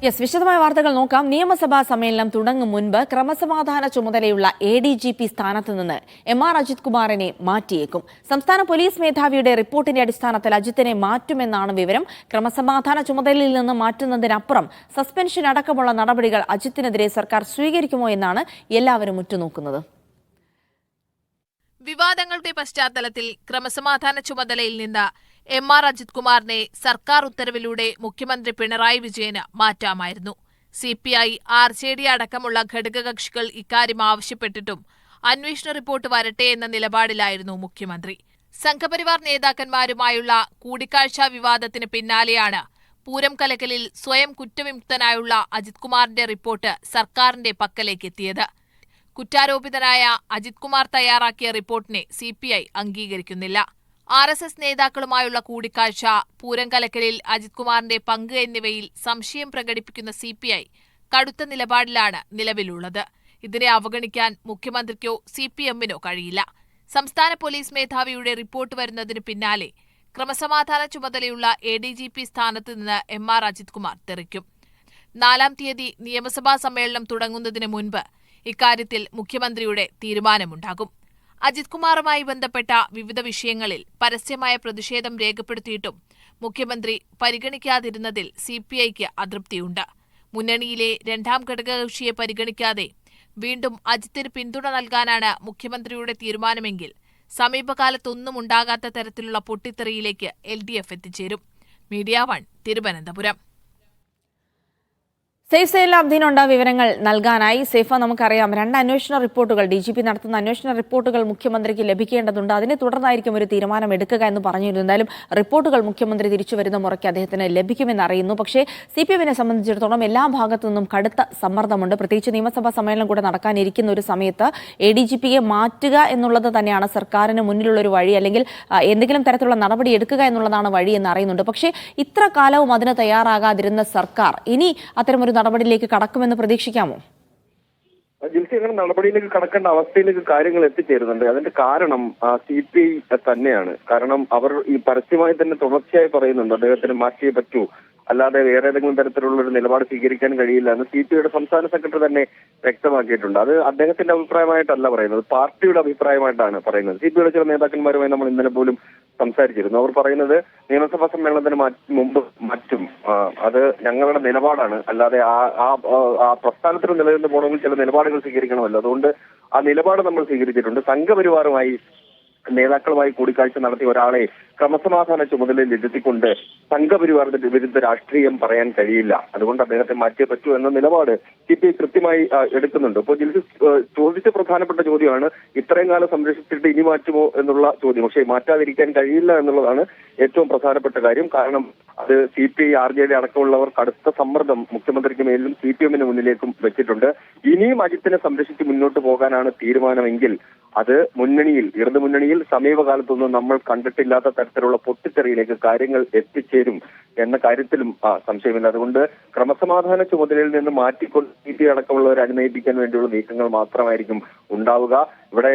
വിശദമായ വാർത്തകൾ നോക്കാം. നിയമസഭാ സമ്മേളനം തുടങ്ങും മുൻപ് ക്രമസമാധാന ചുമതലയുള്ള ADGP സ്ഥാനത്ത് നിന്ന് MR അജിത് കുമാറിനെ മാറ്റിയേക്കും. സംസ്ഥാന പോലീസ് മേധാവിയുടെ റിപ്പോർട്ടിന്റെ അടിസ്ഥാനത്തിൽ അജിത്തിനെ മാറ്റുമെന്നാണ് വിവരം. ക്രമസമാധാന ചുമതലയിൽ നിന്ന് മാറ്റുന്നതിനപ്പുറം സസ്പെൻഷൻ അടക്കമുള്ള നടപടികൾ അജിത്തിനെതിരെ സർക്കാർ സ്വീകരിക്കുമോ എന്നാണ് എല്ലാവരും ഉറ്റുനോക്കുന്നത്. വിവാദങ്ങളുടെ പശ്ചാത്തലത്തിൽ ക്രമസമാധാന ചുമതലയിൽ നിന്ന് MR അജിത് കുമാറിനെ സർക്കാർ ഉത്തരവിലൂടെ മുഖ്യമന്ത്രി പിണറായി വിജയന് മാറ്റാമായിരുന്നു. CPI, RJD അടക്കമുള്ള ഘടകകക്ഷികൾ ഇക്കാര്യം ആവശ്യപ്പെട്ടിട്ടും അന്വേഷണ റിപ്പോർട്ട് വരട്ടെ എന്ന നിലപാടിലായിരുന്നു മുഖ്യമന്ത്രി. സംഘപരിവാർ നേതാക്കന്മാരുമായുള്ള കൂടിക്കാഴ്ചാ വിവാദത്തിന് പിന്നാലെയാണ് പൂരം കലക്കലിൽ സ്വയം കുറ്റവിമുക്തനായുള്ള അജിത് കുമാറിന്റെ റിപ്പോർട്ട് സർക്കാരിന്റെ പക്കലേക്കെത്തിയത്. കുറ്റാരോപിതനായ അജിത് കുമാർ തയ്യാറാക്കിയ റിപ്പോർട്ടിനെ CPI അംഗീകരിക്കുന്നില്ല. RSS നേതാക്കളുമായുള്ള കൂടിക്കാഴ്ച, പൂരം കലക്കലിൽ അജിത് കുമാറിന്റെ പങ്ക് എന്നിവയിൽ സംശയം പ്രകടിപ്പിക്കുന്ന CPI കടുത്ത നിലപാടിലാണ് നിലവിലുള്ളത്. ഇതിനെ അവഗണിക്കാൻ മുഖ്യമന്ത്രിക്കോ CPM-നോ കഴിയില്ല. സംസ്ഥാന പോലീസ് മേധാവിയുടെ റിപ്പോർട്ട് വരുന്നതിന് പിന്നാലെ ക്രമസമാധാന ചുമതലയുള്ള ADGP സ്ഥാനത്ത് നിന്ന് MR അജിത് കുമാർ തെറിക്കും. 4-ാം തീയതി നിയമസഭാ സമ്മേളനം തുടങ്ങുന്നതിന് മുൻപ് ഇക്കാര്യത്തിൽ മുഖ്യമന്ത്രിയുടെ തീരുമാനമുണ്ടാകും. അജിത് കുമാറുമായി ബന്ധപ്പെട്ട വിവിധ വിഷയങ്ങളിൽ പരസ്യമായ പ്രതിഷേധം രേഖപ്പെടുത്തിയിട്ടും മുഖ്യമന്ത്രി പരിഗണിക്കാതിരുന്നതിൽ CPIക്ക് അതൃപ്തിയുണ്ട്. മുന്നണിയിലെ രണ്ടാം ഘടകകക്ഷിയെ പരിഗണിക്കാതെ വീണ്ടും അജിത്തിന് പിന്തുണ നൽകാനാണ് മുഖ്യമന്ത്രിയുടെ തീരുമാനമെങ്കിൽ സമീപകാലത്തൊന്നും ഉണ്ടാകാത്ത തരത്തിലുള്ള പൊട്ടിത്തെറിയിലേക്ക് LDF എത്തിച്ചേരും. മീഡിയ 1 തിരുവനന്തപുരം. സേഫ് സൈനിൽ അബ്ദീനുണ്ട് വിവരങ്ങൾ നൽകാനായി. സേഫ, നമുക്കറിയാം 2 അന്വേഷണ റിപ്പോർട്ടുകൾ DGP നടത്തുന്ന അന്വേഷണ റിപ്പോർട്ടുകൾ മുഖ്യമന്ത്രിക്ക് ലഭിക്കേണ്ടതുണ്ട്. അതിനെ തുടർന്നായിരിക്കും ഒരു തീരുമാനം എടുക്കുക എന്ന് പറഞ്ഞിരുന്നു. എന്തായാലും റിപ്പോർട്ടുകൾ മുഖ്യമന്ത്രി തിരിച്ചു വരുന്ന മുറയ്ക്ക് അദ്ദേഹത്തിന് ലഭിക്കുമെന്ന് അറിയുന്നു. പക്ഷേ CPM-നെ സംബന്ധിച്ചിടത്തോളം എല്ലാ ഭാഗത്തു നിന്നും കടുത്ത സമ്മർദ്ദമുണ്ട്. പ്രത്യേകിച്ച് നിയമസഭാ സമ്മേളനം കൂടെ നടക്കാനിരിക്കുന്ന ഒരു സമയത്ത് ADGP-യെ മാറ്റുക എന്നുള്ളത് തന്നെയാണ് സർക്കാരിന് മുന്നിലുള്ള ഒരു വഴി, അല്ലെങ്കിൽ എന്തെങ്കിലും തരത്തിലുള്ള നടപടി എടുക്കുക എന്നുള്ളതാണ് വഴി എന്ന് അറിയുന്നുണ്ട്. പക്ഷേ ഇത്ര കാലവും അതിന് തയ്യാറാകാതിരുന്ന സർക്കാർ ഇനി അത്തരമൊരു നടപടിയിലേക്ക് കടക്കുമെന്ന് പ്രതീക്ഷിക്കാമോ? ജിൽസി, അങ്ങനെ നടപടിയിലേക്ക് കടക്കേണ്ട അവസ്ഥയിലേക്ക് കാര്യങ്ങൾ എത്തിച്ചേരുന്നുണ്ട്. അതിന്റെ കാരണം CPI തന്നെയാണ്. കാരണം അവർ ഈ പരസ്യമായി തന്നെ തുടർച്ചയായി പറയുന്നുണ്ട് അദ്ദേഹത്തിന് മാറ്റിയേ പറ്റൂ, അല്ലാതെ വേറെ ഏതെങ്കിലും തരത്തിലുള്ള ഒരു നിലപാട് സ്വീകരിക്കാൻ കഴിയില്ല എന്ന് CPIയുടെ സംസ്ഥാന സെക്രട്ടറി തന്നെ വ്യക്തമാക്കിയിട്ടുണ്ട്. അത് അദ്ദേഹത്തിന്റെ അഭിപ്രായമായിട്ടല്ല പറയുന്നത്, പാർട്ടിയുടെ അഭിപ്രായമായിട്ടാണ് പറയുന്നത്. CPIയുടെ ചില നേതാക്കന്മാരുമായി നമ്മൾ ഇന്നലെ പോലും സംസാരിച്ചിരുന്നു. അവർ പറയുന്നത് നിയമസഭാ സമ്മേളനത്തിന് മുമ്പ് മാറ്റും, അത് ഞങ്ങളുടെ നിലപാടാണ്, അല്ലാതെ ആ പ്രസ്ഥാനത്തിന് നിലനിന്ന് പോകണമെങ്കിൽ ചില നിലപാടുകൾ സ്വീകരിക്കണമല്ലോ, അതുകൊണ്ട് ആ നിലപാട് നമ്മൾ സ്വീകരിച്ചിട്ടുണ്ട്. സംഘപരിവാറുമായി നേതാക്കളുമായി കൂടിക്കാഴ്ച നടത്തിയ ഒരാളെ ക്രമസമാധാന ചുമതലയിൽ ഇരുത്തിക്കൊണ്ട് സംഘപരിവാറിന്റെ വിരുദ്ധ രാഷ്ട്രീയം പറയാൻ കഴിയില്ല, അതുകൊണ്ട് അദ്ദേഹത്തെ മാറ്റിയേ പറ്റൂ എന്ന നിലപാട് CPI കൃത്യമായി എടുക്കുന്നുണ്ട്. ഇപ്പോൾ ജിൽസ് ചോദിച്ച പ്രധാനപ്പെട്ട ചോദ്യമാണ് ഇത്രയും കാലം സംരക്ഷിച്ചിട്ട് ഇനി മാറ്റുമോ എന്നുള്ള ചോദ്യം. പക്ഷേ മാറ്റാതിരിക്കാൻ കഴിയില്ല എന്നുള്ളതാണ് ഏറ്റവും പ്രധാനപ്പെട്ട കാര്യം. കാരണം അത് CPI, RJD അടക്കമുള്ളവർ കടുത്ത സമ്മർദ്ദം മുഖ്യമന്ത്രിക്ക് മേലിലും CPM-ന് മുന്നിലേക്കും വെച്ചിട്ടുണ്ട്. ഇനിയും അജിത്തിനെ സംരക്ഷിച്ച് മുന്നോട്ട് പോകാനാണ് തീരുമാനമെങ്കിൽ അത് ഇടതു മുന്നണിയിൽ സമീപകാലത്തൊന്നും നമ്മൾ കണ്ടിട്ടില്ലാത്ത തരത്തിലുള്ള പൊട്ടിത്തെറിയിലേക്ക് കാര്യങ്ങൾ എത്തിച്ചേരും എന്ന കാര്യത്തിലും സംശയമില്ല. അതുകൊണ്ട് ക്രമസമാധാന ചുമതലയിൽ നിന്ന് മാറ്റിക്കൊണ്ട് CPI അടക്കമുള്ളവരെ അനുനയിപ്പിക്കാൻ വേണ്ടിയുള്ള നീക്കങ്ങൾ മാത്രമായിരിക്കും ഉണ്ടാവുക. ഇവിടെ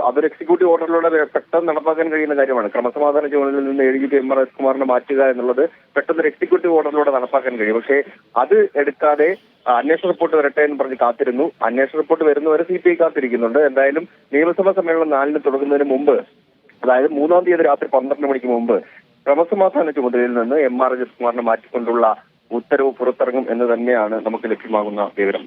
അതൊരു എക്സിക്യൂട്ടീവ് ഓർഡറിലൂടെ പെട്ടെന്ന് നടപ്പാക്കാൻ കഴിയുന്ന കാര്യമാണ്. ക്രമസമാധാന ചുമതലയിൽ നിന്ന് ADGP MR അജിത് കുമാറിനെ മാറ്റുക എന്നുള്ളത് പെട്ടെന്നൊരു എക്സിക്യൂട്ടീവ് ഓർഡറിലൂടെ നടപ്പാക്കാൻ കഴിയും. പക്ഷേ അത് എടുക്കാതെ അന്വേഷണ റിപ്പോർട്ട് വരട്ടെ എന്ന് പറഞ്ഞ് കാത്തിരുന്നു. അന്വേഷണ റിപ്പോർട്ട് വരുന്നവരെ CPI കാത്തിരിക്കുന്നുണ്ട്. എന്തായാലും നിയമസഭാ സമ്മേളനം 4-ന് തുടങ്ങുന്നതിന് മുമ്പ്, അതായത് 3-ാം തീയതി രാത്രി 12 മണിക്ക് മുമ്പ് ക്രമസമാധാന ചുമതലയിൽ നിന്ന് MR അജിത് കുമാറിനെ മാറ്റിക്കൊണ്ടുള്ള ഉത്തരവ് പുറത്തിറങ്ങും എന്ന് തന്നെയാണ് നമുക്ക് ലഭ്യമാകുന്ന വിവരം.